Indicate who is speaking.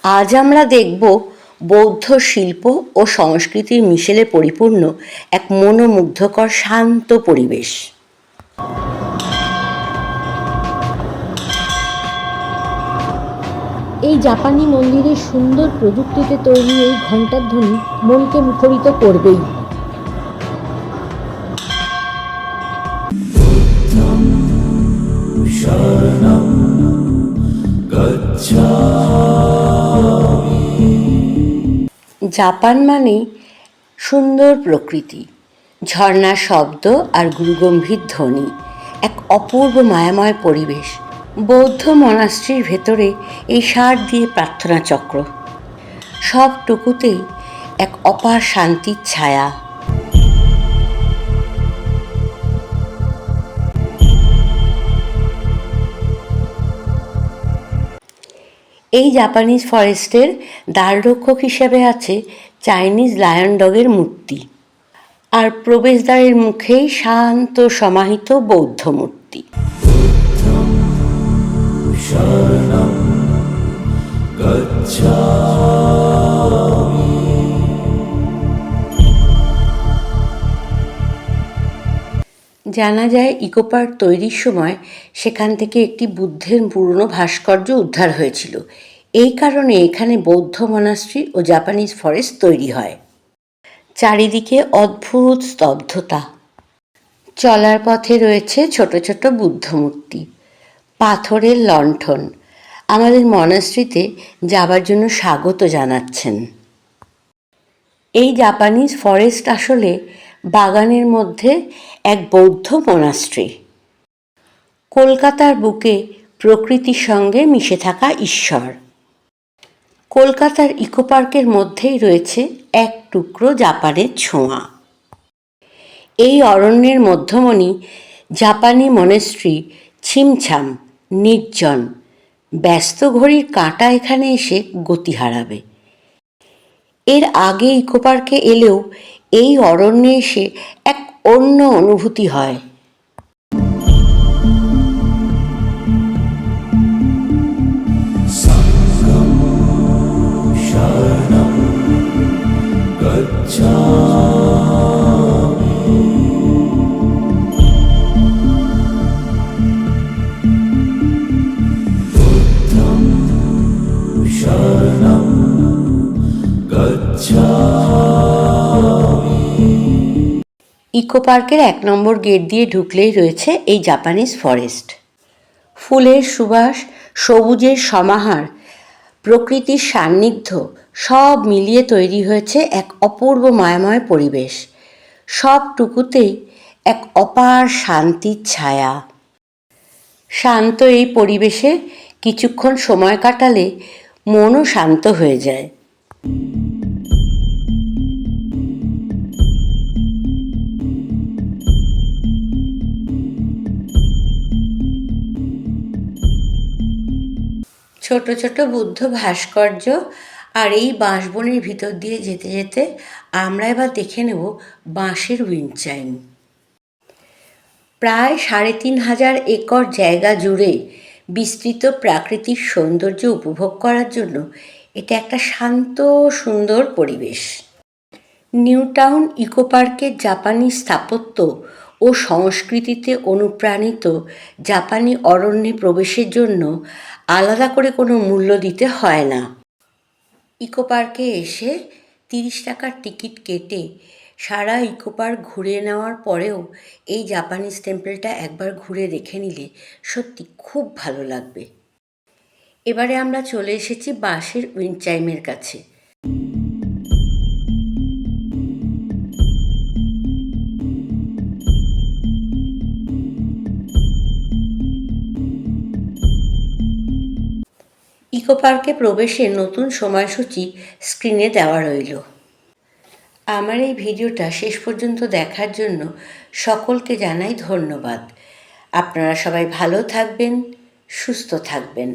Speaker 1: আজ আমরা দেখব বৌদ্ধ শিল্প ও সংস্কৃতির মিশেলে পরিপূর্ণ এক মনোমুগ্ধকর শান্ত পরিবেশ।
Speaker 2: এই জাপানি মন্দিরের সুন্দর প্রযুক্তিতে তৈরি এই ঘণ্টার ধ্বনি মনকে মুখরিত করবেই।
Speaker 1: জাপান মানেই সুন্দর প্রকৃতি, ঝর্ণার শব্দ আর গুরুগম্ভীর ধ্বনি, এক অপূর্ব মায়াময় পরিবেশ। বৌদ্ধ মনাস্ট্রির ভেতরে এই সার দিয়ে প্রার্থনা চক্র, সবটুকুতেই এক অপার শান্তির ছায়া। এই জাপানিজ ফরেস্টের দ্বাররক্ষক হিসেবে আছে চাইনিজ লায়ন ডগের মূর্তি, আর প্রবেশদ্বারের মুখেই শান্ত সমাহিত বৌদ্ধ মূর্তি। জানা যায় ইকো পার্ক তৈরির সময় সেখান থেকে একটি বুদ্ধের পুরনো ভাস্কর্য উদ্ধার হয়েছিল। এই কারণে এখানে বৌদ্ধ মনাস্ট্রি ও জাপানিজ ফরেস্ট তৈরি হয়। চারিদিকে অদ্ভুত স্তব্ধতা, চলার পথে রয়েছে ছোট ছোট বুদ্ধ মূর্তি, পাথরের লণ্ঠন আমাদের মনাস্ট্রিতে যাবার জন্য স্বাগত জানাচ্ছেন। এই জাপানিজ ফরেস্ট আসলে বাগানের মধ্যে এক বৌদ্ধ মনাস্ট্রি, কলকাতার বুকে প্রকৃতির সঙ্গে মিশে থাকা ঈশ্বর। কলকাতার ইকো পার্কের মধ্যেই রয়েছে এক টুকরো জাপানের ছোঁয়া। এই অরণ্যের মধ্যমণি জাপানি মনাস্ট্রি, ছিমছাম, নির্জন। ব্যস্ত ঘড়ির কাঁটা এখানে এসে গতি হারাবে। এর আগে ইকো পার্কে এলেও এই অরণ্যে এসে এক অন্য অনুভূতি হয়। ইকো পার্কের 1 নম্বর গেট দিয়ে ঢুকলেই রয়েছে এই জাপানিজ ফরেস্ট। ফুলের সুবাস, সবুজের সমাহার, প্রকৃতির সান্নিধ্য সব মিলিয়ে তৈরি হয়েছে এক অপূর্ব মায়াময় পরিবেশ। সবটুকুতেই এক অপার শান্তির ছায়া। শান্ত এই পরিবেশে কিছুক্ষণ সময় কাটালে মনও শান্ত হয়ে যায়। ছোট ছোট বুদ্ধ ভাস্কর্য আর এই বাঁশবনের ভিতর দিয়ে যেতে যেতে আমরা এবার দেখে নেব বাঁশের উইন্ড চাইম। প্রায় ৩,৫০০ একর জায়গা জুড়ে বিস্তৃত প্রাকৃতিক সৌন্দর্য উপভোগ করার জন্য এটা একটা শান্ত সুন্দর পরিবেশ। নিউ টাউন ইকো পার্কের জাপানি স্থাপত্য ও সংস্কৃতিতে অনুপ্রাণিত জাপানি অরণ্যে প্রবেশের জন্য আলাদা করে কোনো মূল্য দিতে হয় না। ইকো পার্কে এসে ৩০ টাকার টিকিট কেটে সারা ইকো পার্ক ঘুরে নেওয়ার পরেও এই জাপানিজ টেম্পলটা একবার ঘুরে দেখে নিলে সত্যি খুব ভালো লাগবে। এবারে আমরা চলে এসেছি বাঁশের উইন্ড চাইমের কাছে। ইকো পার্কে প্রবেশের নতুন সময়সূচি স্ক্রিনে দেওয়া রইল। আমার এই ভিডিওটা শেষ পর্যন্ত দেখার জন্য সকলকে জানাই ধন্যবাদ। আপনারা সবাই ভালো থাকবেন, সুস্থ থাকবেন।